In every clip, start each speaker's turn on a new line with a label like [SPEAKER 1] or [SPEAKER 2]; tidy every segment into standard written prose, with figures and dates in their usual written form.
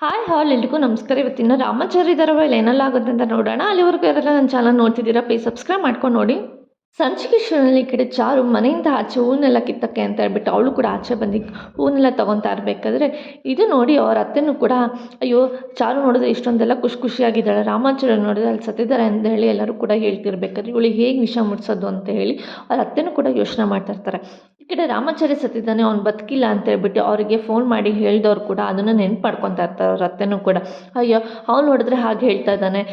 [SPEAKER 1] Hi ಹಾಲ್ ಎಲ್ರಿಗೂ ನಮಸ್ಕಾರ. ಇವತ್ತಿನ ರಾಮಾಚಾರಿ ಧಾರಾವಾಹಿಲಿ ಏನೆಲ್ಲ ಆಗುತ್ತೆ ಅಂತ ನೋಡೋಣ. ಅಲ್ಲಿವರೆಗೂ ಯಾರೆಲ್ಲ ನನ್ನ ಚಾನಲ್ ನೋಡ್ತಿದ್ದೀರಾ ಪ್ಲೀಸ್ ಸಬ್ಸ್ಕ್ರೈಬ್ ಮಾಡ್ಕೊಂಡು ನೋಡಿ. ಸಂಚಿಕೆ ಶುರುವಿನಲ್ಲಿ ಈ ಕಡೆ ಚಾರು ಮನೆಯಿಂದ ಆಚೆ ಹೂವನ್ನೆಲ್ಲ ಕಿತ್ತಕ್ಕೆ ಅಂತ ಹೇಳ್ಬಿಟ್ಟು ಅವಳು ಕೂಡ ಆಚೆ ಬಂದು ಹೂವನ್ನೆಲ್ಲ ತೊಗೊತಾ ಇರಬೇಕಾದ್ರೆ ಇದು ನೋಡಿ ಅವ್ರ ಅತ್ತೆನೂ ಕೂಡ ಅಯ್ಯೋ ಚಾರು ನೋಡಿದ್ರೆ ಇಷ್ಟೊಂದೆಲ್ಲ ಖುಷಿಯಾಗಿದ್ದಾಳೆ, ರಾಮಾಚಾರ್ಯ ನೋಡಿದ್ರೆ ಅಲ್ಲಿ ಸತ್ತಿದ್ದಾರೆ ಅಂತ ಹೇಳಿ ಎಲ್ಲರೂ ಕೂಡ ಹೇಳ್ತಿರ್ಬೇಕಾದ್ರೆ ಇವಳಿಗೆ ಹೇಗೆ ವಿಷ ಮುಟ್ಸೋದು ಅಂತ ಹೇಳಿ ಅವ್ರ ಅತ್ತೆನೂ ಕೂಡ ಯೋಚನೆ ಮಾಡ್ತಾ ಇರ್ತಾರೆ. ಈ ಕಡೆ ರಾಮಾಚಾರ್ಯ ಸತ್ತಿದ್ದಾನೆ, ಅವ್ನು ಬದುಕಿಲ್ಲ ಅಂತ ಹೇಳ್ಬಿಟ್ಟು ಅವರಿಗೆ ಫೋನ್ ಮಾಡಿ ಹೇಳಿದವ್ರು ಕೂಡ ಅದನ್ನು ನೆನ್ಪು ಮಾಡ್ಕೊತಾ ಇರ್ತಾರೆ ಅವ್ರ ಅತ್ತೆನೂ ಕೂಡ. ಅಯ್ಯೋ ಅವ್ನು ನೋಡಿದ್ರೆ ಹಾಗೆ ಹೇಳ್ತಾ ಇದ್ದಾನೆ,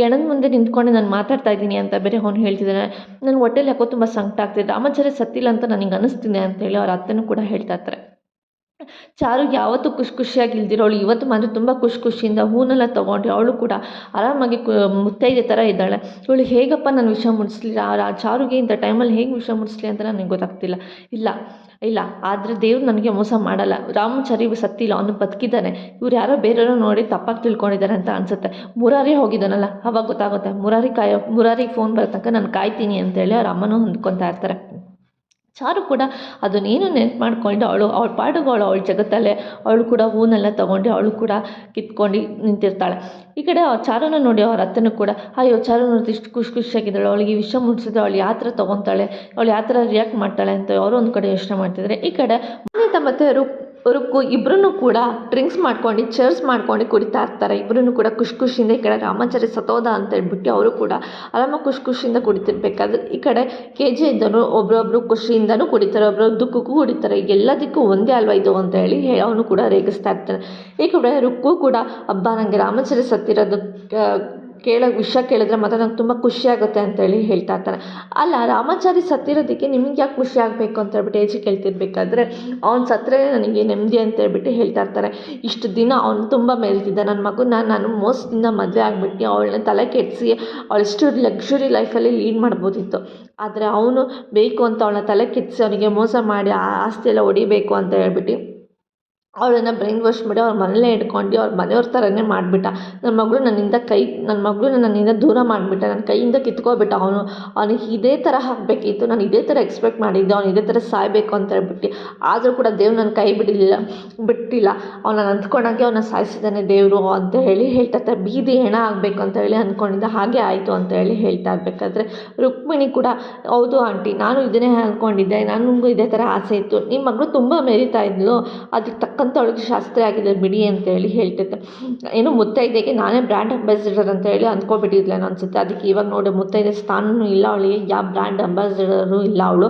[SPEAKER 1] ಎಣದ ಮುಂದೆ ನಿಂತ್ಕೊಂಡು ನಾನು ಮಾತಾಡ್ತಾ ಇದ್ದೀನಿ ಅಂತ ಬೇರೆ ಅವ್ನು ಹೇಳ್ತಿದ್ದಾನೆ, ನನ್ನ ಹೊಟ್ಟೆಲಿ ಯಾಕೋ ತುಂಬ ಸಂಕಟ ಆಗ್ತಿದೆ, ರಾಮಾಚಾರ್ಯ ಸತ್ತಿಲ್ಲ ಅಂತ ನನಗೆ ಅನ್ನಿಸ್ತಿದೆ ಅಂತೇಳಿ ಅವ್ರ ಅತ್ತೆನೂ ಕೂಡ ಹೇಳ್ತಾ ಇರ್ತಾರೆ. ಚಾರು ಯಾವತ್ತೂ ಖುಷಿಯಾಗಿ ಇಲ್ದಿರೋಳು ಇವತ್ತು ಮಾತ್ರ ತುಂಬ ಖುಷಿಯಿಂದ ಹೂನೆಲ್ಲ ತೊಗೊಂಡು ಅವಳು ಕೂಡ ಆರಾಮಾಗಿ ಮುತ್ತೈದೆ ಥರ ಇದ್ದಾಳೆ. ಇವಳು ಹೇಗಪ್ಪ ನಾನು ವಿಷ ಮುಡಿಸ್ಲಿ, ಚಾರುಗೆ ಇಂಥ ಟೈಮಲ್ಲಿ ಹೇಗೆ ವಿಷ ಮುಡಿಸ್ಲಿ ಅಂತ ನನಗೆ ಗೊತ್ತಾಗ್ತಿಲ್ಲ. ಇಲ್ಲ ಇಲ್ಲ ಆದರೆ ದೇವ್ರು ನನಗೆ ಮೋಸ ಮಾಡಲ್ಲ, ರಾಮಚಾರಿ ಸತ್ತಿಲ್ಲ, ಅವನು ಬದುಕಿದ್ದಾನೆ, ಇವ್ರು ಯಾರೋ ಬೇರೆಯವರು ನೋಡಿ ತಪ್ಪಾಗಿ ತಿಳ್ಕೊಂಡಿದ್ದಾರೆ ಅಂತ ಅನಿಸುತ್ತೆ. ಮುರಾರಿ ಹೋಗಿದ್ದಾನಲ್ಲ ಅವಾಗ ಗೊತ್ತಾಗುತ್ತೆ, ಮುರಾರಿಗೆ ಫೋನ್ ಬರೋ ತನಕ ನಾನು ಕಾಯ್ತೀನಿ ಅಂತೇಳಿ ಅವ್ರ ಅಮ್ಮನೂ ಹೊಂದ್ಕೊತಾ ಇರ್ತಾರೆ. ಚಾರು ಕೂಡ ಅದನ್ನೇನು ನೆನ್ಪು ಮಾಡ್ಕೊಂಡು ಅವಳ ಪಾಡಿಗೆ ಅವಳ ಜಗತ್ತಲ್ಲೇ ಅವಳು ಕೂಡ ಹೂನೆಲ್ಲ ತೊಗೊಂಡು ಅವಳು ಕೂಡ ಕಿತ್ಕೊಂಡು ನಿಂತಿರ್ತಾಳೆ. ಈ ಕಡೆ ಚಾರುನ ನೋಡಿ ಅವ್ರ ಅತ್ತೆನೂ ಕೂಡ ಅಯ್ಯೋ ಚಾರು ನೋಡಿದ್ರೆ ಇಷ್ಟು ಖುಷಿಯಾಗಿದ್ದಾಳೆ, ಅವಳಿಗೆ ವಿಷ ಮುಟ್ಟಿಸಿದ್ರೆ ಅವಳು ಯಾವ ಥರ ತೊಗೊತಾಳೆ, ಅವಳು ಯಾವ ಥರ ರಿಯಾಕ್ಟ್ ಮಾಡ್ತಾಳೆ ಅಂತ ಅವರು ಒಂದು ಕಡೆ ಯೋಚನೆ ಮಾಡ್ತಿದ್ದಾರೆ. ಈ ಕಡೆ ಮನೆ ಮತ್ತು ರುಕ್ಕು ಇಬ್ಬರೂ ಕೂಡ ಡ್ರಿಂಕ್ಸ್ ಮಾಡ್ಕೊಂಡು ಚೇರ್ಸ್ ಮಾಡ್ಕೊಂಡು ಕುಡಿತಾ ಇರ್ತಾರೆ. ಇಬ್ಬರೂ ಕೂಡ ಖುಷಿಯಿಂದ ಈ ಕಡೆ ರಾಮಾಚಾರಿ ಸತ್ತೋದ ಅಂತ ಹೇಳ್ಬಿಟ್ಟು ಅವರು ಕೂಡ ಆರಾಮಾಗಿ ಖುಷಿಯಿಂದ ಕುಡಿತಿರ್ಬೇಕಾದ್ರೆ ಈ ಕಡೆ KG ಇದ್ದನು ಒಬ್ಬರೊಬ್ಬರು ಖುಷಿಯಿಂದನೂ ಕುಡಿತಾರೆ, ಒಬ್ಬರು ದುಃಖಕ್ಕೂ ಕುಡಿತಾರೆ, ಎಲ್ಲದಕ್ಕೂ ಒಂದೇ ಅಲ್ವಾ ಇದು ಅಂತ ಹೇಳಿ ಅವನು ಕೂಡ ರೇಗಿಸ್ತಾ ಇರ್ತಾನೆ. ಈ ಕಡೆ ರುಕ್ಕು ಕೂಡ ಹಬ್ಬ ನನಗೆ ರಾಮಾಚಾರಿ ಸತ್ತಿರೋದು ವಿಷಯ ಕೇಳಿದ್ರೆ ಮಾತ್ರ ನಂಗೆ ತುಂಬ ಖುಷಿಯಾಗುತ್ತೆ ಅಂತೇಳಿ ಹೇಳ್ತಾ ಇರ್ತಾನೆ. ಅಲ್ಲ ರಾಮಾಚಾರಿ ಸತ್ತಿರೋದಕ್ಕೆ ನಿಮಗೆ ಯಾಕೆ ಖುಷಿ ಆಗಬೇಕು ಅಂತ ಹೇಳ್ಬಿಟ್ಟು ಏಜಿ ಕೇಳ್ತಿರ್ಬೇಕಾದ್ರೆ ಅವ್ನು ಸತ್ತರೆ ನನಗೆ ನೆಮ್ಮದಿ ಅಂತ ಹೇಳ್ಬಿಟ್ಟು ಹೇಳ್ತಾ ಇರ್ತಾರೆ. ಇಷ್ಟು ದಿನ ಅವ್ನು ತುಂಬ ಮೆರಿತಿದ್ದ ನನ್ನ ಮಗುನ ನಾನು ಮೋಸದಿಂದ ಮದುವೆ ಆಗಿಬಿಟ್ಟು ಅವಳನ್ನ ತಲೆ ಕೆಡಿಸಿ ಅವಳಿಷ್ಟು ಲಕ್ಸುರಿ ಲೈಫಲ್ಲಿ ಲೀಡ್ ಮಾಡ್ಬೋದಿತ್ತು, ಆದರೆ ಅವನು ಬೇಕು ಅಂತ ಅವಳನ್ನ ತಲೆ ಕೆಡಿಸಿ ಅವನಿಗೆ ಮೋಸ ಮಾಡಿ ಆಸ್ತಿ ಎಲ್ಲ ಹೊಡಿಬೇಕು ಅಂತ ಹೇಳ್ಬಿಟ್ಟು ಅವಳನ್ನು ಬ್ರೈನ್ ವಾಶ್ ಮಾಡಿ ಅವ್ರ ಮನೇಲೇ ಇಟ್ಕೊಂಡು ಅವ್ರ ಮನೆಯವ್ರ ಥರನೇ ಮಾಡಿಬಿಟ್ಟ. ನನ್ನ ಮಗಳನ್ನ ನನ್ನಿಂದ ದೂರ ಮಾಡಿಬಿಟ್ಟ, ನನ್ನ ಕೈಯಿಂದ ಕಿತ್ಕೊಬಿಟ್ಟ. ಅವನಿಗೆ ಇದೇ ಥರ ಆಗಬೇಕಿತ್ತು, ನಾನು ಇದೇ ಥರ ಎಕ್ಸ್ಪೆಕ್ಟ್ ಮಾಡಿದ್ದೆ, ಅವ್ನು ಇದೇ ಥರ ಸಾಯಬೇಕು ಅಂತ ಹೇಳ್ಬಿಟ್ಟು. ಆದರೂ ಕೂಡ ದೇವ್ರು ನನ್ನ ಕೈ ಬಿಟ್ಟಿಲ್ಲ, ಅವನನ್ನು ಅಂದ್ಕೊಂಡಾಗೆ ಅವನ್ನ ಸಾಯಿಸಿದ್ದಾನೆ ದೇವರು ಅಂತ ಹೇಳಿ ಹೇಳ್ತಾ ಇರ್ತಾರೆ. ಬೀದಿ ಹೆಣ ಆಗಬೇಕು ಅಂತ ಹೇಳಿ ಅಂದ್ಕೊಂಡಿದ್ದ, ಹಾಗೆ ಆಯಿತು ಅಂತ ಹೇಳಿ ಹೇಳ್ತಾ ಇರಬೇಕಾದ್ರೆ ರುಕ್ಮಿಣಿ ಕೂಡ ಹೌದು ಆಂಟಿ, ನಾನು ಇದನ್ನೇ ಅಂದ್ಕೊಂಡಿದ್ದೆ, ನನಗೂ ಇದೇ ಥರ ಆಸೆ ಇತ್ತು, ನಿಮ್ಮ ಮಗಳು ತುಂಬ ಮೆರಿತಾ ಇದ್ಲು, ಅದಕ್ಕೆ ತಕ್ಕಂಥ ಅವಳಿಗೆ ಶಾಸ್ತ್ರಿ ಆಗಿದೆ ಬಿಡಿ ಅಂತೇಳಿ ಹೇಳ್ತಿದ್ದೆ. ಏನು ಮುತ್ತೈದೆಗೆ ನಾನೇ ಬ್ರ್ಯಾಂಡ್ ಅಂಬಾಸಿಡರ್ ಅಂತ ಹೇಳಿ ಅಂದ್ಕೊಬಿಟ್ಟಿದ್ಲೇನೋ ಅನಿಸುತ್ತೆ. ಅದಕ್ಕೆ ಇವಾಗ ನೋಡಿ ಮುತ್ತೈದೆ ಸ್ಥಾನವೂ ಇಲ್ಲ ಅವಳಿಗೆ, ಯಾವ ಬ್ರ್ಯಾಂಡ್ ಅಂಬಾಸಿಡರು ಇಲ್ಲ ಅವಳು.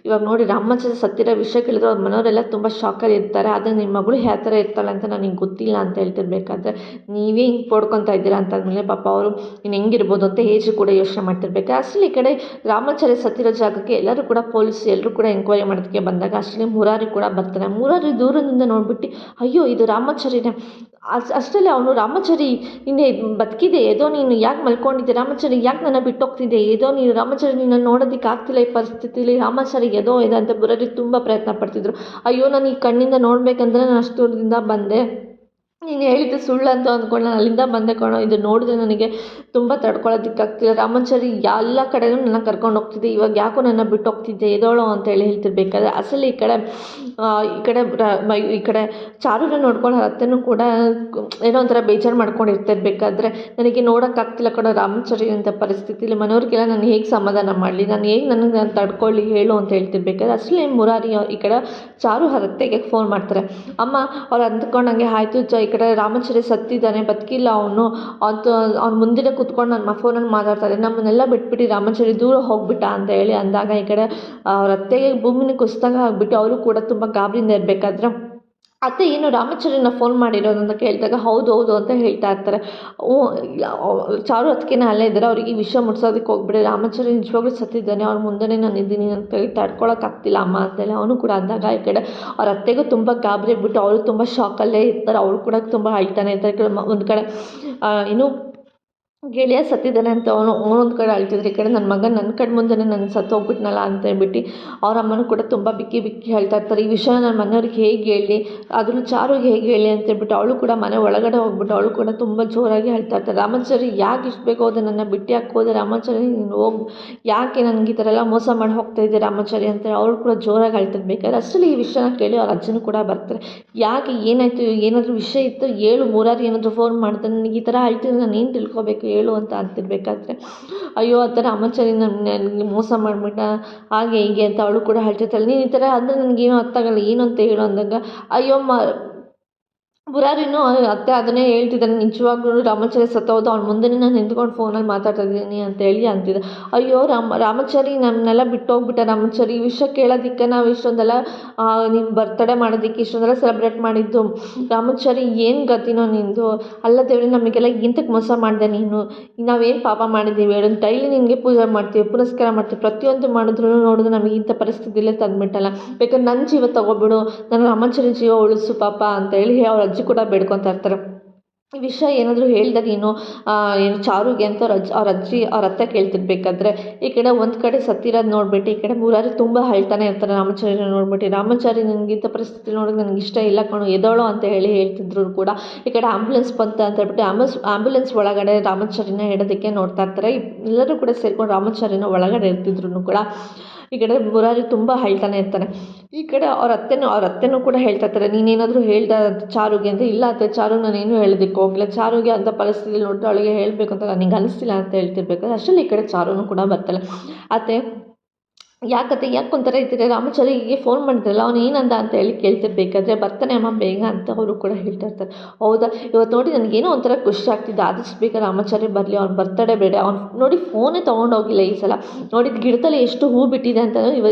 [SPEAKER 1] ಇವಾಗ ನೋಡಿ ರಾಮಾಚಾರ್ಯ ಸತ್ತಿರೋ ವಿಷಯ ಕೇಳಿದ್ರೆ ಅವ್ರ ಮನೆಯವರೆಲ್ಲ ತುಂಬ ಶಾಕಲ್ಲಿ ಇರ್ತಾರೆ, ಆದರೆ ನಿಮ್ಮ ಮಗಳು ಯಾವ ಥರ ಇರ್ತಾಳೆ ಅಂತ ನನಗೆ ಗೊತ್ತಿಲ್ಲ ಅಂತ ಹೇಳ್ತಿರ್ಬೇಕಾದ್ರೆ ನೀವೇ ಹಿಂಗೆ ಪಡ್ಕೊತಾ ಇದ್ದೀರಾ ಅಂತಂದಮೇಲೆ ಪಾಪ ಅವರು ಇನ್ನು ಹೆಂಗಿರ್ಬೋದು ಅಂತ ಏಜು ಕೂಡ ಯೋಚನೆ ಮಾಡ್ತಿರ್ಬೇಕು. ಅಷ್ಟರಲ್ಲಿ ಈ ಕಡೆ ರಾಮಾಚಾರ್ಯ ಸತ್ತಿರೋ ಜಾಗಕ್ಕೆ ಎಲ್ಲರೂ ಕೂಡ ಪೊಲೀಸ್ ಎಲ್ಲರೂ ಕೂಡ ಎಂಕ್ವೈರಿ ಮಾಡೋದಕ್ಕೆ ಬಂದಾಗ ಅಷ್ಟರಲ್ಲಿ ಮುರಾರಿ ಕೂಡ ಬರ್ತಾನೆ. ಮುರಾರಿ ದೂರದಿಂದ ನೋಡ್ಬಿಟ್ಟು ಅಯ್ಯೋ ಇದು ರಾಮಾಚಾರಿನೇ. ಅಷ್ಟರಲ್ಲಿ ಅವನು ರಾಮಾಚಾರಿ ಇನ್ನೇ ಬದುಕಿದೆ, ಏದೋ ನೀನು ಯಾಕೆ ಮಲ್ಕೊಂಡಿದ್ದೆ, ರಾಮಾಚಾರಿ ಯಾಕೆ ನನ್ನ ಬಿಟ್ಟೋಗ್ತಿದ್ದೆ, ಏದೋ ನೀನು ರಾಮಾಚಾರಿ ನಿನ್ನ ನೋಡೋದಕ್ಕೆ ಆಗ್ತಿಲ್ಲ ಈ ಪರಿಸ್ಥಿತಿಲಿ, ರಾಮಾಚಾರಿ ಏದೋ ಇದೆ ಅಂತ ಬರೋರಿಗೆ ತುಂಬ ಪ್ರಯತ್ನ ಪಡ್ತಿದ್ರು. ಅಯ್ಯೋ ನಾನು ಈ ಕಣ್ಣಿಂದ ನೋಡಬೇಕಂದ್ರೆ ನಾನು ಅಷ್ಟು ದೂರದಿಂದ ಬಂದೆ, ನೀನು ಹೇಳಿದ್ದು ಸುಳ್ಳು ಅಂತ ಅಂದ್ಕೊಂಡು ನಾನು ಅಲ್ಲಿಂದ ಬಂದೆ ಕಣೋ, ಇದು ನೋಡಿದ್ರೆ ನನಗೆ ತುಂಬ ತಡ್ಕೊಳ್ಳೋದಕ್ಕಾಗ್ತಿಲ್ಲ, ರಾಮಾಚಾರಿ ಎಲ್ಲ ಕಡೆಯೂ ನನ್ನ ಕರ್ಕೊಂಡು ಹೋಗ್ತಿದ್ದೆ, ಇವಾಗ ಯಾಕೋ ನನ್ನ ಬಿಟ್ಟು ಹೋಗ್ತಿದ್ದೆ ಎದೋಳು ಅಂತೇಳಿ ಹೇಳ್ತಿರ್ಬೇಕಾದ್ರೆ ಅಸಲು ಈ ಕಡೆ ಚಾರುನ ನೋಡ್ಕೊಂಡು ಅತ್ತೆನೂ ಕೂಡ ಏನೋ ಒಂಥರ ಬೇಜಾರು ಮಾಡ್ಕೊಂಡಿರ್ತಿರ್ಬೇಕಾದ್ರೆ ನನಗೆ ನೋಡೋಕ್ಕಾಗ್ತಿಲ್ಲ ಕಣೋ ರಾಮಾಚಾರಿ ಅಂತ ಪರಿಸ್ಥಿತಿಲಿ, ಮನೆಯವ್ರಿಗೆಲ್ಲ ನಾನು ಹೇಗೆ ಸಮಾಧಾನ ಮಾಡಲಿ, ನಾನು ಹೇಗೆ ನನಗೆ ತಡ್ಕೊಳ್ಳಿ ಹೇಳು ಅಂತ ಹೇಳ್ತಿರ್ಬೇಕಾದ್ರೆ ಅಸಲೇ ಮುರಾರಿ ಈ ಕಡೆ ಚಾರು ಅತ್ತೆಗೆ ಫೋನ್ ಮಾಡ್ತಾರೆ. ಅಮ್ಮ ಅವ್ರು ಅಂದ್ಕೊಂಡಂಗೆ ಆಯಿತು ಈ ಕಡೆ ರಾಮಾಚಾರಿ ಸತ್ತಿದ್ದಾನೆ, ಬದುಕಿಲ್ಲ ಅವನು ಅಂತ ಅವ್ನು ಮುಂದಿನ ಕೂತ್ಕೊಂಡು ನನ್ನ ಫೋನಲ್ಲಿ ಮಾತಾಡ್ತಾರೆ, ನಮ್ಮನ್ನೆಲ್ಲ ಬಿಟ್ಬಿಟ್ಟು ರಾಮಾಚಾರಿ ದೂರ ಹೋಗ್ಬಿಟ್ಟ ಅಂತ ಹೇಳಿ ಅಂದಾಗ ಈ ಕಡೆ ಅವ್ರ ಅತ್ತೆಗೆ ಭೂಮಿನ ಕುಸಿದಾಗ ಆಗಿಬಿಟ್ಟು ಅವರು ಕೂಡ ತುಂಬ ಗಾಬರಿಯಿಂದ ಇರಬೇಕಾದ್ರೆ ಅತ್ತೆ ಏನು ರಾಮಾಚಾರ್ಯನ ಫೋನ್ ಮಾಡಿರೋದು ಅಂತ ಕೇಳಿದಾಗ ಹೌದು ಅಂತ ಹೇಳ್ತಾ ಇರ್ತಾರೆ. ಚಾರು ಅದಕ್ಕೇನೆ ಅಲ್ಲೇ ಇದ್ದಾರೆ, ಅವರಿಗೆ ವಿಷಯ ಮುಟ್ಸೋದಕ್ಕೆ ಹೋಗ್ಬಿಡಿ, ರಾಮಾಚಾರ್ಯ ನಿಜವಾಗ್ಲೂ ಸತ್ತಿದ್ದಾನೆ, ಅವ್ರ ಮುಂದೆ ನಾನು ಇದ್ದೀನಿ, ನನ್ನ ಕೈ ತಡ್ಕೊಳಕ್ಕಾಗ್ತಿಲ್ಲ ಅಮ್ಮ ಅಂತೇಳಿ ಅವನು ಕೂಡ ಅಂದಾಗ ಈ ಕಡೆ ಅವ್ರ ಅತ್ತೆಗೂ ತುಂಬ ಗಾಬರಿ ಆಗ್ಬಿಟ್ಟು ಅವರು ತುಂಬ ಶಾಕಲ್ಲೇ ಇರ್ತಾರೆ, ಅವರು ಕೂಡ ತುಂಬ ಅಳ್ತಾನೆ ಇರ್ತಾರೆ. ಒಂದು ಕಡೆ ಏನು ಗೆಳೆಯ ಸತ್ತಿದ್ದಾನೆ ಅಂತ ಅವನೊಂದು ಕಡೆ ಅಳ್ತಿದ್ರೆ, ಈ ಕಡೆ ನನ್ನ ಮಗ ನನ್ನ ಕಣ್ಣು ಮುಂದೆನೇ ನನ್ನ ಸತ್ತೋಗ್ಬಿಟ್ನಲ್ಲ ಅಂತ ಹೇಳ್ಬಿಟ್ಟು ಅವ್ರ ಅಮ್ಮನೂ ಕೂಡ ತುಂಬ ಬಿಕ್ಕಿ ಬಿಕ್ಕಿ ಹೇಳ್ತಾ ಇರ್ತಾರೆ. ಈ ವಿಷಯ ನನ್ನ ಮನೆಯವ್ರಿಗೆ ಹೇಗೆ ಹೇಳಲಿ, ಅದನ್ನು ಚಾರುಗೆ ಹೇಗೆ ಹೇಳಿ ಅಂತ ಹೇಳ್ಬಿಟ್ಟು ಅವಳು ಕೂಡ ಮನೆ ಒಳಗಡೆ ಹೋಗ್ಬಿಟ್ಟು ಅವಳು ಕೂಡ ತುಂಬ ಜೋರಾಗಿ ಹೇಳ್ತಾ ಇರ್ತಾರೆ. ರಾಮಾಚಾರಿ ಯಾಕೆ ಇಷ್ಟು ಬೇಗ ಹೋದೆ, ನನ್ನ ಬಿಟ್ಟು ಯಾಕೆ ಹೋದೆ ರಾಮಾಚಾರಿ, ನೀನು ಹೋಗಿ ಯಾಕೆ ನನಗೆ ಈ ಥರ ಎಲ್ಲ ಮೋಸ ಮಾಡಿ ಹೋಗ್ತಾ ಇದ್ದೆ ರಾಮಾಚಾರಿ ಅಂತೇಳಿ ಅವಳು ಕೂಡ ಜೋರಾಗಿ ಹೇಳ್ತಿರ್ಬೇಕಾದ್ರೆ ಅಷ್ಟರಲ್ಲಿ ಈ ವಿಷಯನ ಕೇಳಿ ಅವ್ರ ಅಜ್ಜನೂ ಕೂಡ ಬರ್ತಾರೆ. ಯಾಕೆ ಏನಾಯಿತು, ಏನಾದರೂ ವಿಷಯ ಇತ್ತು ಹೇಳು, ಮುರಾರಿ ಏನಾದರೂ ಫೋನ್ ಮಾಡ್ತಾನೆ, ನನಗೆ ಈ ಥರ ಹೇಳ್ತಿದ್ರೆ ನಾನು ಏನು ತಿಳ್ಕೊಬೇಕು ಹೇಳು ಅಂತ ಅಂತಿರ್ಬೇಕಾದ್ರೆ ಅಯ್ಯೋ ಆ ಥರ ರಾಮಾಚಾರಿ ನನಗೆ ಮೋಸ ಮಾಡಿಬಿಟ್ಟ ಹಾಗೆ ಹೀಗೆ ಅಂತ ಅವಳು ಕೂಡ ಹೇಳ್ತಿರ್ತಾಳೆ. ನೀನು ಈ ಥರ ಅಂದರೆ ನನಗೇನು ಅರ್ಥ ಆಗಲ್ಲ, ಏನು ಅಂತ ಹೇಳು ಅಂದಾಗ ಅಯ್ಯೋ ಮುರಾರಿನೂ ಅತ್ತೆ ಅದನ್ನೇ ಹೇಳ್ತಿದ್ದಾನೆ, ನಿಜವಾಗ್ಲೂ ರಾಮಾಚಾರಿ ಸತ್ತೋದು ಅವ್ನ ಮುಂದೆನೇ ನಾನು ನಿಂತ್ಕೊಂಡು ಫೋನಲ್ಲಿ ಮಾತಾಡ್ತಾ ಇದ್ದೀನಿ ಅಂತೇಳಿ ಅಂತಿದ್ದೆ. ಅಯ್ಯೋ ರಾಮಾಚಾರಿ ನಮ್ಮನ್ನೆಲ್ಲ ಬಿಟ್ಟು ಹೋಗ್ಬಿಟ್ಟ ರಾಮಾಚಾರಿ, ಈ ವಿಷಯ ಕೇಳೋದಕ್ಕೆ ನಾವು ಇಷ್ಟೊಂದೆಲ್ಲ ನಿಮ್ಮ ಬರ್ತ್ಡೇ ಮಾಡೋದಕ್ಕೆ ಇಷ್ಟೊಂದೆಲ್ಲ ಸೆಲೆಬ್ರೇಟ್ ಮಾಡಿದ್ದು ರಾಮಾಚಾರಿ, ಏನು ಗತಿನೋ ನಿಂದು, ಅಲ್ಲ ದೇವ್ರೆ ನಮಗೆಲ್ಲ ಇಂತಕ್ಕೆ ಮೋಸ ಮಾಡಿದೆ ನೀನು, ನಾವೇನು ಪಾಪ ಮಾಡಿದ್ದೀವಿ ಹೇಳು, ಡೈಲಿ ನಿನಗೆ ಪೂಜೆ ಮಾಡ್ತೀವಿ ಪುನಸ್ಕಾರ ಮಾಡ್ತೀವಿ ಪ್ರತಿಯೊಂದು ಮಾಡಿದ್ರು ನೋಡಿದ್ರೆ ನಮಗೆ ಇಂಥ ಪರಿಸ್ಥಿತಿಲೇ ತಂದುಬಿಟ್ಟಲ್ಲ, ಬೇಕಾದ್ರೆ ನನ್ನ ಜೀವ ತಗೊಬಿಡು, ನನ್ನ ರಾಮಾಚಾರಿ ಜೀವ ಉಳಿಸು ಪಾಪ ಅಂತೇಳಿ ಅವ್ರ ಅಜ್ಜಿ ಕೂಡ ಬೇಡ್ಕೊತಾ ಇರ್ತಾರೆ. ಈ ವಿಷಯ ಏನಾದರೂ ಹೇಳ್ದೆ ನೀನು ಏನು ಚಾರುಗೆ ಅಂತ ಅವ್ರ ಅಜ್ಜಿ ಅವ್ರ ಅತ್ತೆ ಕೇಳ್ತಿರ್ಬೇಕಾದ್ರೆ ಈ ಕಡೆ ಒಂದು ಕಡೆ ಸತ್ತಿರೋದು ನೋಡ್ಬಿಟ್ಟು ಈ ಕಡೆ ಮುರಾರಿ ತುಂಬ ಅಳ್ತಾನೆ ಇರ್ತಾರೆ ರಾಮಾಚಾರಿನ ನೋಡ್ಬಿಟ್ಟು. ರಾಮಾಚಾರಿ ನನಗಿಂಥ ಪರಿಸ್ಥಿತಿ ನೋಡೋಕೆ ನನಗೆ ಇಷ್ಟ ಇಲ್ಲ ಕಣೋ ಎದೋಳು ಅಂತ ಹೇಳ್ತಿದ್ರು ಕೂಡ ಈ ಕಡೆ ಆ್ಯಂಬುಲೆನ್ಸ್ ಬಂತ ಅಂತ ಹೇಳ್ಬಿಟ್ಟು ಆ್ಯಂಬುಲೆನ್ಸ್ ಒಳಗಡೆ ರಾಮಾಚಾರಿನ ಇಡೋದಕ್ಕೆ ನೋಡ್ತಾ ಇರ್ತಾರೆ. ಎಲ್ಲರೂ ಕೂಡ ಸೇರ್ಕೊಂಡು ರಾಮಾಚಾರಿನ ಒಳಗಡೆ ಇರ್ತಿದ್ರು ಕೂಡ ಈ ಕಡೆ ಮುರಾರಿ ತುಂಬ ಹೇಳ್ತಾನೆ ಇರ್ತಾನೆ. ಈ ಕಡೆ ಅವ್ರ ಅತ್ತೆನೂ ಕೂಡ ಹೇಳ್ತಾ ಇರ್ತಾರೆ, ನೀನೇನಾದರೂ ಹೇಳ್ದ ಚಾರುಗೆ ಅಂತ. ಇಲ್ಲ ಅತ್ತೆ, ಚಾರು ನಾನೇನು ಹೇಳೋದಕ್ಕೆ ಹೋಗಿಲ್ಲ, ಚಾರುಗೆ ಅಂಥ ಪರಿಸ್ಥಿತಿ ನೋಡಿದ್ರೆ ಅವಳಿಗೆ ಹೇಳಬೇಕು ಅಂತ ನನಗೆ ಅನಿಸ್ತಿಲ್ಲ ಅಂತ ಹೇಳ್ತಿರ್ಬೇಕಾದ್ರೆ ಅಷ್ಟರಲ್ಲಿ ಈ ಕಡೆ ಚಾರುನೂ ಕೂಡ ಬರ್ತಾಳೆ. ಅತ್ತೆ ಯಾಕೆ ಒಂಥರ ಇರ್ತೀರ, ರಾಮಾಚಾರಿಗೆ ಫೋನ್ ಮಾಡಿದ್ರಲ್ಲ ಅವ್ನು ಏನಂದ ಅಂತ ಹೇಳಿ ಕೇಳ್ತಿರ್ಬೇಕಾದ್ರೆ ಬರ್ತಾನೆ ಅಮ್ಮ ಬೇಗ ಅಂತ ಅವರು ಕೂಡ ಹೇಳ್ತಾ ಇರ್ತಾರೆ. ಹೌದಾ, ಇವತ್ತು ನೋಡಿ ನನಗೇನೋ ಒಂಥರ ಖುಷಿ ಆಗ್ತಿದೆ, ಆದಷ್ಟು ಬೇಗ ರಾಮಾಚಾರಿ ಬರಲಿ, ಅವ್ನು ಬರ್ತಡೇ ಬೇಡ, ಅವ್ನು ನೋಡಿ ಫೋನೇ ತೊಗೊಂಡೋಗಿಲ್ಲ ಈ ಸಲ, ನೋಡಿದ ಗಿಡದಲ್ಲಿ ಎಷ್ಟು ಹೂ ಬಿಟ್ಟಿದೆ ಅಂತ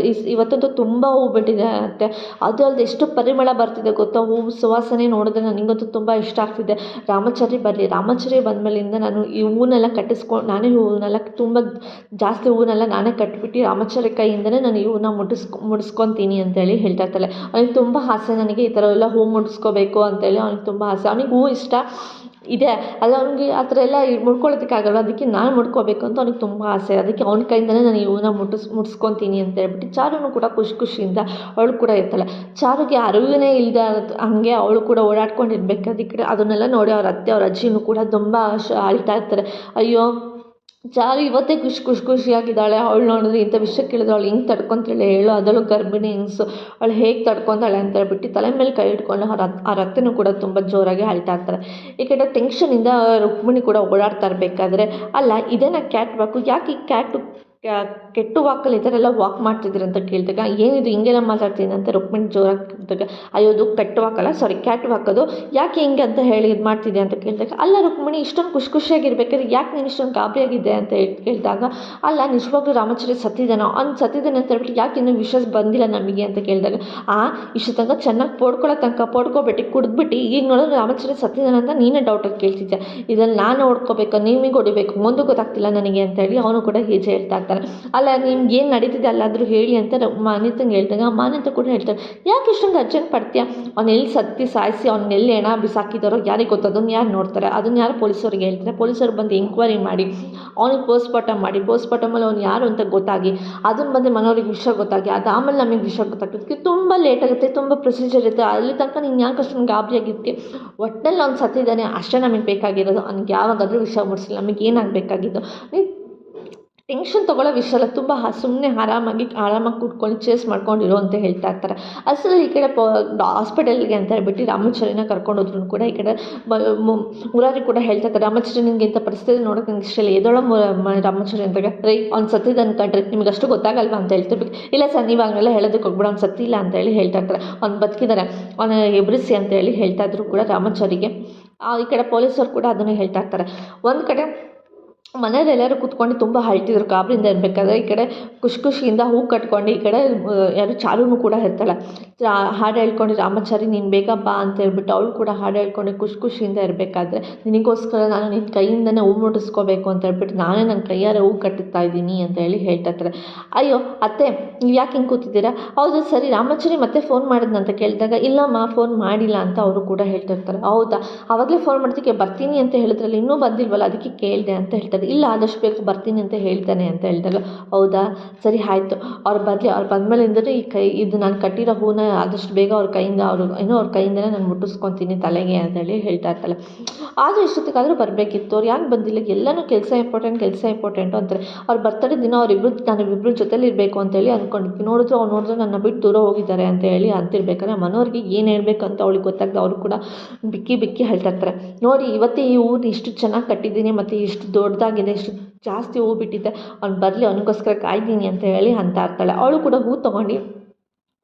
[SPEAKER 1] ಇವತ್ತಂತೂ ತುಂಬ ಹೂ ಬಿಟ್ಟಿದೆ ಅತ್ತೆ, ಅದು ಅಲ್ಲದೆ ಎಷ್ಟು ಪರಿಮಳ ಬರ್ತಿದೆ ಗೊತ್ತಾ, ಹೂ ಸುವಾಸನೆ ನೋಡಿದ್ರೆ ನನಗಂತೂ ತುಂಬ ಇಷ್ಟ ಆಗ್ತಿದೆ. ರಾಮಾಚಾರಿ ಬರಲಿ, ರಾಮಾಚಾರಿ ಬಂದಮೇಲಿಂದ ನಾನು ಈ ಹೂವನ್ನೆಲ್ಲ ಕಟ್ಟಿಸ್ಕೊಂಡು ನಾನೇ ಹೂವನ್ನೆಲ್ಲ ತುಂಬ ಜಾಸ್ತಿ ಹೂವನ್ನೆಲ್ಲ ನಾನೇ ಕಟ್ಬಿಟ್ಟು ರಾಮಾಚಾರಿ ಕೈಯಿಂದನೇ ನಾನು ಹೂವನ್ನ ಮುಡಿಸ್ಕೊತೀನಿ ಅಂತೇಳಿ ಹೇಳ್ತಾ ಇರ್ತಾಳೆ. ಅವನಿಗೆ ತುಂಬ ಆಸೆ, ನನಗೆ ಈ ಥರ ಎಲ್ಲ ಹೂ ಮುಡಿಸ್ಕೋಬೇಕು ಅಂತೇಳಿ ಅವನಿಗೆ ತುಂಬ ಆಸೆ. ಅವನಿಗೆ ಹೂ ಇಷ್ಟ ಇದೆ, ಅಲ್ಲ ಅವ್ನಿಗೆ ಆ ಥರ ಎಲ್ಲ ಮುಡ್ಕೊಳ್ಳೋದಕ್ಕಾಗಲ್ಲ, ಅದಕ್ಕೆ ನಾನು ಮುಡ್ಕೋಬೇಕು ಅಂತ ಅವ್ನಿಗೆ ತುಂಬ ಆಸೆ, ಅದಕ್ಕೆ ಅವ್ನ ಕೈಯಿಂದನೇ ನಾನು ಈ ಹೂವನ್ನ ಮುಡಿಸ್ಕೊತೀನಿ ಅಂತ ಹೇಳ್ಬಿಟ್ಟು ಚಾರುನೂ ಕೂಡ ಖುಷಿಯಿಂದ ಅವಳು ಕೂಡ ಇರ್ತಾಳೆ. ಚಾರುಗೆ ಅರಿವಿನೇ ಇಲ್ಲದೆ ಹಾಗೆ ಅವಳು ಕೂಡ ಓಡಾಡ್ಕೊಂಡಿರ್ಬೇಕು. ಅದಕ್ಕೆ ಅದನ್ನೆಲ್ಲ ನೋಡಿ ಅವ್ರ ಅತ್ತೆ ಅವ್ರ ಅಜ್ಜಿನೂ ಕೂಡ ತುಂಬ ಅಳ್ತಾ ಇರ್ತಾರೆ. ಅಯ್ಯೋ ಚಾರು ಇವತ್ತೇ ಖುಷಿಯಾಗಿದ್ದಾಳೆ, ಅವಳು ನೋಡಿದ್ರೆ ಇಂಥ ವಿಷಯ ಕೇಳಿದ್ರೆ ಅವಳು ಹೆಂಗೆ ತಡ್ಕೊತಾಳೆ ಹೇಳು, ಅದರಲ್ಲೂ ಗರ್ಭಿಣಿ ಹೆಂಗಸು ಅವಳು ಹೇಗೆ ತಡ್ಕೊತಾಳೆ ಅಂತ ಹೇಳ್ಬಿಟ್ಟು ತಲೆ ಮೇಲೆ ಕೈ ಇಟ್ಕೊಂಡು ಅವ್ರ ಅತ್ತೆನೂ ಕೂಡ ತುಂಬ ಜೋರಾಗಿ ಅಳ್ತಾ ಇರ್ತಾರೆ. ಈ ಕಡೆ ಟೆನ್ಷನಿಂದ ರುಕ್ಮಿಣಿ ಕೂಡ ಓಡಾಡ್ತಾ ಇರಬೇಕಾದ್ರೆ ಅಲ್ಲ ಇದೇನಾ ಕ್ಯಾಟ್ ವಾಕು, ಯಾಕೆ ಈ ಕ್ಯಾಟು ಕೆಟ್ಟು ವಾಕಲ್ಲಿ ಈ ಥರ ಎಲ್ಲ ವಾಕ್ ಮಾಡ್ತಿದ್ದೀರಿ ಅಂತ ಕೇಳಿದಾಗ ಏನಿದು ಹಿಂಗೆಲ್ಲ ಮಾತಾಡ್ತೀನಿ ಅಂತ ರುಕ್ಮಿಣಿ ಜೋರಾಗಿ ಕೇಳಿದಾಗ ಅಯ್ಯೋ ಅದು ಕಟ್ಟು ವಾಕಲ್ಲ ಸಾರಿ ಕ್ಯಾಟ್ ವಾಕೋದು, ಯಾಕೆ ಹಿಂಗೆ ಅಂತ ಹೇಳಿ ಇದು ಮಾಡ್ತಿದ್ದೆ ಅಂತ ಕೇಳಿದಾಗ ಅಲ್ಲ ರುಕ್ಮಿಣಿ ಇಷ್ಟೊಂದು ಖುಷಿಯಾಗಿರ್ಬೇಕಾದ್ರೆ ಯಾಕೆ ನೀನು ಇಷ್ಟೊಂದು ಗಾಬರಿಯಾಗಿದ್ದೆ ಅಂತ ಕೇಳಿದಾಗ ಅಲ್ಲ ನಿಜವಾಗ್ಲೂ ರಾಮಾಚಾರಿ ಸತ್ತಿದ್ದಾನೋ ಅವ್ನು ಸತ್ತಿದ್ದಾನೆ ಅಂತ ಹೇಳ್ಬಿಟ್ಟು ಯಾಕೆ ಇನ್ನೂ ವಿಷಯ ಬಂದಿಲ್ಲ ನಮಗೆ ಅಂತ ಕೇಳಿದಾಗ ಇಷ್ಟು ತನಕ ಚೆನ್ನಾಗಿ ಪಡ್ಕೊಬಿಟ್ಟು ಕುಡಿದ್ಬಿಟ್ಟು ಈಗ ನೋಡಿದ್ರೆ ರಾಮಾಚಾರಿ ಸತ್ತಿದ್ದಾನೆ ಅಂತ ನೀನೇ ಡೌಟಾಗಿ ಕೇಳ್ತಿದ್ದೆ, ಇದನ್ನು ನಾನು ಹೊಡ್ಕೋಬೇಕು ನಿಮಗೆ ಹೊಡಿಬೇಕು ಮುಂದೆ ಗೊತ್ತಾಗ್ತಿಲ್ಲ ನನಗೆ ಅಂತೇಳಿ ಅವನು ಕೂಡ ಹೇಜೆ ಹೇಳ್ತಾ ಇರ್ತಾನೆ. ಅಲ್ಲ ನಿಮ್ಗೆ ಏನು ನಡೀತಿದೆ ಅಲ್ಲಾದರೂ ಹೇಳಿ ಅಂತ ಮಾನ್ಯತಂಗೆ ಹೇಳ್ದಾಗ ಮಾನ್ಯತ ಕೂಡ ಹೇಳ್ತಾರೆ ಯಾಕೆ ಇಷ್ಟೊಂದು ಅರ್ಜೆಂಟ್ ಪಡ್ತೀಯ, ಅವ್ನು ಎಲ್ಲಿ ಸಾಯಿಸಿ ಅವ್ನ ಎಲ್ಲಿ ಹೆಣ ಬಿಸಾಕಿದಾರೋ ಯಾರಿಗೆ ಗೊತ್ತು, ಅದನ್ನು ಯಾರು ನೋಡ್ತಾರೆ, ಅದನ್ನು ಯಾರು ಪೊಲೀಸರಿಗೆ ಹೇಳ್ತಾರೆ, ಪೊಲೀಸರು ಬಂದು ಎಂಕ್ವೈರಿ ಮಾಡಿ ಅವ್ನಿಗೆ ಪೋಸ್ಟ್ಮಾರ್ಟಮಲ್ಲಿ ಅವ್ನು ಯಾರು ಅಂತ ಗೊತ್ತಾಗಿ ಅದನ್ನು ಬಂದು ಮನೆಯವ್ರಿಗೆ ವಿಷಯ ಗೊತ್ತಾಗಿ ಅದು ಆಮೇಲೆ ನಮಗೆ ವಿಷಯ ಗೊತ್ತಾಗೋದಕ್ಕೆ ತುಂಬ ಲೇಟ್ ಆಗುತ್ತೆ, ತುಂಬ ಪ್ರೊಸೀಜರ್ ಇರುತ್ತೆ, ಅಲ್ಲಿ ತನಕ ನೀನು ಯಾಕೆ ಅಷ್ಟೊಂದು ಗಾಬರಿಯಾಗಿರ್ತೀಯ, ಒಟ್ಟಿನಲ್ಲಿ ಅವ್ನು ಸತ್ತಿದ್ದಾನೆ ಅಷ್ಟೇ ನಮಗೆ ಬೇಕಾಗಿರೋದು, ಅವ್ನಿಗೆ ಯಾವಾಗಾದರೂ ವಿಷಯ ಮುಡಿಸಿಲ್ಲ, ನಮಗೆ ಏನಾಗಬೇಕಾಗಿದ್ದು ನೀನು ಟೆನ್ಷನ್ ತೊಗೊಳ್ಳೋ ವಿಷಯ ಅಲ್ಲ, ತುಂಬ ಸುಮ್ಮನೆ ಆರಾಮಾಗಿ ಕೂತ್ಕೊಂಡು ಚೇಸ್ ಮಾಡ್ಕೊಂಡಿರೋ ಅಂತ ಹೇಳ್ತಾ ಇರ್ತಾರೆ. ಅಸಲು ಈ ಕಡೆ ಹಾಸ್ಪಿಟಲ್ಗೆ ಅಂತ ಹೇಳ್ಬಿಟ್ಟು ರಾಮಾಚಾರಿನ ಕರ್ಕೊಂಡೋದ್ರು ಕೂಡ ಈ ಕಡೆ ಮುರಾರಿ ಕೂಡ ಹೇಳ್ತಾ ಇರ್ತಾರೆ ರಾಮಾಚಾರಿ ನಿಮಗೆ ಇಂಥ ಪರಿಸ್ಥಿತಿ ನೋಡೋಕೆ ನನಗೆ ಇಷ್ಟ ಇಲ್ಲ, ಎದೊಳ ರಾಮಾಚಾರಿ ಅಂತಾಗ ಅವ್ನು ಸತ್ತಿದ್ದು ಅನ್ಕೊಂಡ್ರೆ ನಿಮಗೆ ಅಷ್ಟು ಗೊತ್ತಾಗಲ್ವಾ ಅಂತ ಹೇಳ್ತಿರ್ಬೇಕು. ಇಲ್ಲ ಸರ್ ನೀವು ಹಂಗೆಲ್ಲ ಹೇಳೋದಕ್ಕೆ ಹೋಗ್ಬಿಡ, ಅವ್ನು ಸತ್ತಿಲ್ಲ ಅಂತ ಹೇಳಿ ಹೇಳ್ತಾ ಇರ್ತಾರೆ, ಅವ್ನು ಬದುಕಿದ್ದಾರೆ ಅವನ ಎಬ್ರಿಸಿ ಅಂತ ಹೇಳಿ ಹೇಳ್ತಾ ಇದ್ರು ಕೂಡ ರಾಮಾಚಾರಿಗೆ. ಈ ಕಡೆ ಪೊಲೀಸರು ಕೂಡ ಅದನ್ನು ಹೇಳ್ತಾ ಇರ್ತಾರೆ. ಒಂದು ಕಡೆ ಮನೆಯಲ್ಲೆಲ್ಲರೂ ಕೂತ್ಕೊಂಡು ತುಂಬ ಅಳ್ತಿದ್ರು ಗಾಬರಿಯಿಂದ ಇರಬೇಕಾದ್ರೆ. ಈ ಕಡೆ ಖುಷಿಯಿಂದ ಹೂ ಕಟ್ಕೊಂಡು ಈ ಕಡೆ ಯಾರು ಚಾರುನೂ ಕೂಡ ಇರ್ತಾಳೆ. ಹಾಡು ಹೇಳ್ಕೊಂಡು ರಾಮಾಚಾರಿ ನೀನು ಬೇಗ ಬಾ ಅಂತ ಹೇಳ್ಬಿಟ್ಟು ಅವಳು ಕೂಡ ಹಾಡು ಹೇಳ್ಕೊಂಡು ಖುಷಿಯಿಂದ ಇರಬೇಕಾದ್ರೆ ನಿನಗೋಸ್ಕರ ನಾನು ನಿನ್ನ ಕೈಯಿಂದನೇ ಹೂ ಮುಡಿಸ್ಕೋಬೇಕು ಅಂತ ಹೇಳ್ಬಿಟ್ಟು ನಾನೇ ನನ್ನ ಕೈಯಾರೆ ಹೂ ಕಟ್ಟುತ್ತಾ ಇದ್ದೀನಿ ಅಂತ ಹೇಳಿ ಹೇಳ್ತಾ ಇರ್ತಾರೆ. ಅಯ್ಯೋ ಅತ್ತೆ ನೀವು ಯಾಕೆ ಹಿಂಗೆ ಕೂತಿದ್ದೀರಾ? ಹೌದು ಸರಿ ರಾಮಾಚಾರಿ ಮತ್ತೆ ಫೋನ್ ಮಾಡಿದ್ನಂತ ಕೇಳಿದಾಗ ಇಲ್ಲಮ್ಮ ಫೋನ್ ಮಾಡಿಲ್ಲ ಅಂತ ಅವರು ಕೂಡ ಹೇಳ್ತಿರ್ತಾರೆ. ಹೌದಾ ಆವಾಗಲೇ ಫೋನ್ ಮಾಡೋದಕ್ಕೆ ಬರ್ತೀನಿ ಅಂತ ಹೇಳಿದ್ರಲ್ಲಿ ಇನ್ನೂ ಬಂದಿಲ್ವಲ್ಲ ಅದಕ್ಕೆ ಕೇಳಿದೆ ಅಂತ ಹೇಳ್ತಾರೆ. ಇಲ್ಲ ಆದಷ್ಟು ಬೇಗ ಬರ್ತೀನಿ ಅಂತ ಹೇಳ್ತಾನೆ ಅಂತ ಹೇಳಿದಾಗ ಹೌದಾ ಸರಿ ಆಯಿತು ಅವ್ರು ಬರಲಿ ಅವ್ರು ಬಂದಮೇಲಿಂದಲೇ ಇದು ನಾನು ಕಟ್ಟಿರೋ ಹೂನ ಆದಷ್ಟು ಬೇಗ ಅವ್ರ ಕೈಯಿಂದ ಅವ್ರ ಕೈಯಿಂದಲೇ ನಾನು ಮುಟ್ಟಿಸ್ಕೊತೀನಿ ತಲೆಗೆ ಅಂತೇಳಿ ಹೇಳ್ತಾ ಇರ್ತಾಳೆ. ಆದರೂ ಇಷ್ಟೊತ್ತಿಗಾದರೂ ಬರಬೇಕಿತ್ತು ಅವ್ರು ಯಾಕೆ ಬಂದಿಲ್ಲ ಎಲ್ಲನೂ ಕೆಲಸ ಇಂಪಾರ್ಟೆಂಟು ಅಂತಾರೆ. ಅವ್ರು ಬರ್ತಡೇ ದಿನ ನಾವಿಬ್ಬರು ಜೊತೆಲಿ ಇರಬೇಕು ಅಂತೇಳಿ ಅಂದ್ಕೊಂಡಿದ್ವಿ. ನೋಡಿದ್ರೆ ನನ್ನ ಬಿಟ್ಟು ದೂರ ಹೋಗಿದ್ದಾರೆ ಅಂತ ಹೇಳಿ ಅಂತಿರ್ಬೇಕಾದ್ರೆ ಮನೋರಿಗೆ ಏನು ಹೇಳ್ಬೇಕಂತ ಅವಳಿಗೆ ಗೊತ್ತಾಗ್ದೆ ಅವರು ಕೂಡ ಬಿಕ್ಕಿ ಹೇಳ್ತಾ ಇರ್ತಾರೆ. ನೋಡಿ ಇವತ್ತೇ ಈ ಹೂವು ಇಷ್ಟು ಚೆನ್ನಾಗಿ ಕಟ್ಟಿದ್ದೀನಿ ಮತ್ತು ಇಷ್ಟು ದೊಡ್ಡದಾಗಿದೆ ಇಷ್ಟು ಜಾಸ್ತಿ ಹೂ ಬಿಟ್ಟಿದ್ದೆ ಅವ್ನು ಬರಲಿ ಅವನಿಗೋಸ್ಕರ ಕಾಯ್ತೀನಿ ಅಂತ ಹೇಳಿ ಅಂತ ಇರ್ತಾಳೆ. ಅವಳು ಕೂಡ ಹೂ ತೊಗೊಂಡು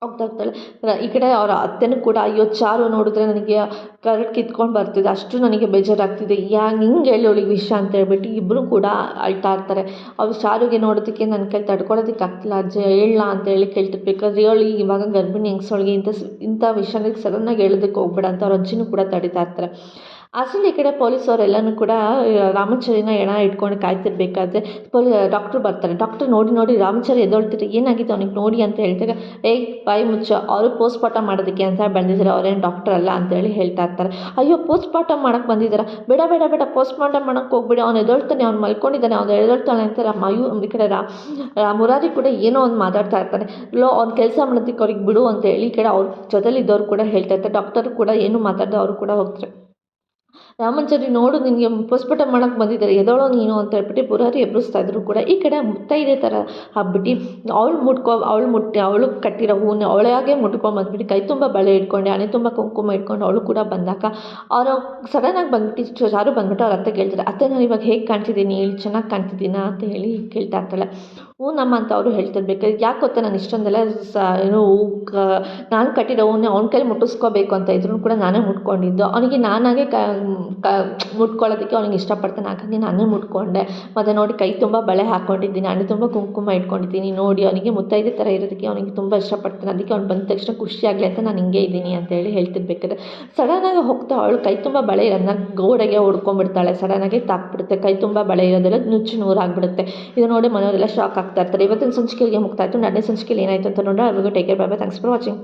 [SPEAKER 1] ಹೋಗ್ತಾ ಇರ್ತಾಳೆ. ಈ ಕಡೆ ಅವರ ಅತ್ತೆನೂ ಕೂಡ ಅಯ್ಯೋ ಚಾರು ನೋಡಿದ್ರೆ ನನಗೆ ಕರಡು ಕಿತ್ಕೊಂಡು ಬರ್ತಿದೆ ಅಷ್ಟು ನನಗೆ ಬೇಜಾರಾಗ್ತಿದೆ ಹಿಂಗೆ ಹೇಳಿ ಅವಳಿಗೆ ವಿಷಯ ಅಂತ ಹೇಳ್ಬಿಟ್ಟು ಇಬ್ಬರು ಕೂಡ ಅಳ್ತಾ ಇರ್ತಾರೆ. ಅವ್ರು ಚಾರುಗೆ ನೋಡೋದಕ್ಕೆ ನನ್ನ ಕೈಲಿ ತಡ್ಕೊಳೋದಕ್ಕೆ ಆಗ್ತಿಲ್ಲ ಅಜ್ಜಿ ಹೇಳಲ್ಲ ಅಂತ ಹೇಳಿ ಕೇಳ್ತಿರ್ಬೇಕಾದ್ರೆ ಹೇಳಿ ಇವಾಗ ಗರ್ಭಿಣಿ ಹೆಂಗಸೊಳಗೆ ಇಂಥ ವಿಷಯಕ್ಕೆ ಸಡನ್ನಾಗಿ ಹೇಳೋದಕ್ಕೆ ಹೋಗ್ಬೇಡ ಅಂತ ಅವ್ರ ಅಜ್ಜಿನೂ ಕೂಡ ತಡಿತಾ ಇರ್ತಾರೆ. ಅಸಲು ಈ ಕಡೆ ಪೊಲೀಸವರೆಲ್ಲನೂ ಕೂಡ ರಾಮಾಚಾರಿನ ಹೆಣ ಇಟ್ಕೊಂಡು ಕಾಯ್ತಿರ್ಬೇಕಾದ್ರೆ ಡಾಕ್ಟ್ರು ಬರ್ತಾರೆ. ಡಾಕ್ಟ್ರು ನೋಡಿ ರಾಮಾಚಾರಿ ಎದ್ದೊಳ್ತಿದ್ರೆ ಏನಾಗಿದೆ ಅವ್ನಿಗೆ ನೋಡಿ ಅಂತ ಹೇಳ್ತಾರೆ. ಬಾಯಿ ಮುಚ್ಚೋ ಅವರು ಪೋಸ್ಟ್ಮಾರ್ಟಮ್ ಮಾಡೋದಕ್ಕೆ ಅಂತ ಬಂದಿದ್ದಾರೆ ಅವರೇನು ಡಾಕ್ಟರ್ ಅಲ್ಲ ಅಂತೇಳಿ ಹೇಳ್ತಾ ಇರ್ತಾರೆ. ಅಯ್ಯೋ ಪೋಸ್ಟ್ಮಾರ್ಟಮ್ ಮಾಡೋಕ್ಕೆ ಬಂದಿದ್ದಾರೆ ಬೇಡ ಪೋಸ್ಟ್ಮಾರ್ಟಮ್ ಮಾಡೋಕ್ಕೆ ಹೋಗ್ಬಿಡಿ ಅವ್ನು ಎದ್ದೊಳ್ತಾನೆ ಅವ್ನು ಮಲ್ಕೊಂಡಿದ್ದಾನೆ ಅವ್ನು ಎದ್ದೊಳ್ತಾನೆ ಅಂತ ಈ ಕಡೆ ಮುರಾರಿ ಕೂಡ ಏನೋ ಒಂದು ಮಾತಾಡ್ತಾ ಇರ್ತಾನೆ. ಅವ್ನು ಕೆಲಸ ಮಾಡೋದಕ್ಕೆ ಅವ್ರಿಗೆ ಬಿಡು ಅಂತ ಹೇಳಿ ಈ ಕಡೆ ಅವ್ರ ಜೊತೆಲಿದ್ದವ್ರು ಕೂಡ ಹೇಳ್ತಾ ಇರ್ತಾರೆ. ಡಾಕ್ಟರ್ ಕೂಡ ಏನು ಮಾತಾಡ್ದೆ ಅವರು ಕೂಡ ಹೋಗ್ತಾರೆ. ರಾಮಾಚಾರಿ ನೋಡು ನಿನಗೆ ಪೋಸ್ಟ್ಮಾರ್ಟಮ್ ಮಾಡೋಕ್ಕೆ ಬಂದಿದ್ದಾರೆ ಎದೋಳೋ ನೀನು ಅಂತ ಹೇಳ್ಬಿಟ್ಟು ಮುರಾರಿ ಎಬ್ಬಿಸ್ತಾ ಇದ್ರು ಕೂಡ ಈ ಕಡೆ ಮುತ್ತೈದೆ ಥರ ಆಗ್ಬಿಟ್ಟು ಅವಳು ಕಟ್ಟಿರೋ ಹೂನ ಅವಳಾಗೆ ಮುಟ್ಕೊಂಡ್ಬಂದ್ಬಿಟ್ಟು ಕೈ ತುಂಬ ಬಳೆ ಇಟ್ಕೊಂಡು ಹಣೆ ತುಂಬ ಕುಂಕುಮ ಇಟ್ಕೊಂಡು ಅವಳು ಕೂಡ ಬಂದಾಗ ಅವರು ಸಡನ್ನಾಗಿ ಬಂದ್ಬಿಟ್ಟು ಚಾರು ಬಂದ್ಬಿಟ್ಟು ಅವ್ರ ಅತ್ತೆ ಕೇಳ್ತಾರೆ. ಅತ್ತೆ ನಾನು ಇವಾಗ ಹೇಗೆ ಕಾಣ್ತಿದ್ದೀನಿ ಇಲ್ಲಿ ಚೆನ್ನಾಗಿ ಕಾಣ್ತಿದ್ದೀನಾ ಅಂತ ಹೇಳಿ ಕೇಳ್ತಾ ಇರ್ತಾಳೆ. ಹೂನಮ್ಮ ಅಂತ ಅವರು ಹೇಳ್ತಿರ್ಬೇಕಾದ್ರೆ ಯಾಕೆ ಗೊತ್ತಾ ನಾನು ಇಷ್ಟೊಂದೆಲ್ಲ ನಾನು ಕಟ್ಟಿರೋ ಹೂನೇ ಅವ್ನ ಕೈಲಿ ಮುಟ್ಟಿಸ್ಕೋಬೇಕು ಅಂತ ಇದ್ರೂ ಕೂಡ ನಾನೇ ಮುಟ್ಕೊಂಡಿದ್ದು ಅವನಿಗೆ ನಾನಾಗೆ ಮುಟ್ಕೊಳ್ಳೋದಕ್ಕೆ ಅವ್ನಿಗೆ ಇಷ್ಟಪಡ್ತಾನೆ ಹಾಗಾಗಿ ನಾನೇ ಮುಟ್ಕೊಂಡೆ ಮತ್ತು ನೋಡಿ ಕೈ ತುಂಬ ಬಳೆ ಹಾಕ್ಕೊಂಡಿದ್ದೀನಿ ಹಣೆ ತುಂಬ ಕುಂಕುಮ ಇಟ್ಕೊಂಡಿದ್ದೀನಿ ನೋಡಿ ಅವನಿಗೆ ಮುತ್ತೈದೆ ಥರ ಇರೋದಕ್ಕೆ ಅವನಿಗೆ ತುಂಬ ಇಷ್ಟಪಡ್ತಾನೆ ಅದಕ್ಕೆ ಅವ್ನು ಬಂದ ತಕ್ಷಣ ಖುಷಿಯಾಗಲಿ ಅಂತ ನಾನು ಹಿಂಗೆ ಇದ್ದೀನಿ ಅಂತ ಹೇಳಿ ಹೇಳ್ತಿರ್ಬೇಕಾದ್ರೆ ಸಡನ್ನಾಗಿ ಹೋಗ್ತಾ ಅವಳು ಕೈ ತುಂಬ ಬಳೆ ಇರೋದನ್ನ ಗೋಡೆಗೆ ಹೊಡ್ಕೊಂಡ್ಬಿಡ್ತಾಳೆ. ಸಡನ್ನಾಗಿ ತಾಕ್ಬಿಡುತ್ತೆ ಕೈ ತುಂಬ ಬಳೆ ಇರೋದೆಲ್ಲ ನುಚ್ಚು ನೂರಾಗ್ಬಿಡುತ್ತೆ. ಇದು ನೋಡಿ ಮನೆಯವರೆಲ್ಲ ಶಾಕ್ ಆಗ್ತಾ ಇರ್ತಾರೆ. ಇವತ್ತಿನ ಸಂಚಿಕೆಗೆ ಮುಕ್ತಾಯಿತು. ನಾಳೆ ಸಂಚಿಕೆಯಲ್ಲಿ ಏನಾಯಿತು ಅಂತ ನೋಡೋಣ. ಅಲ್ಲಿಗೂ take care bye bye. Thanks for watching.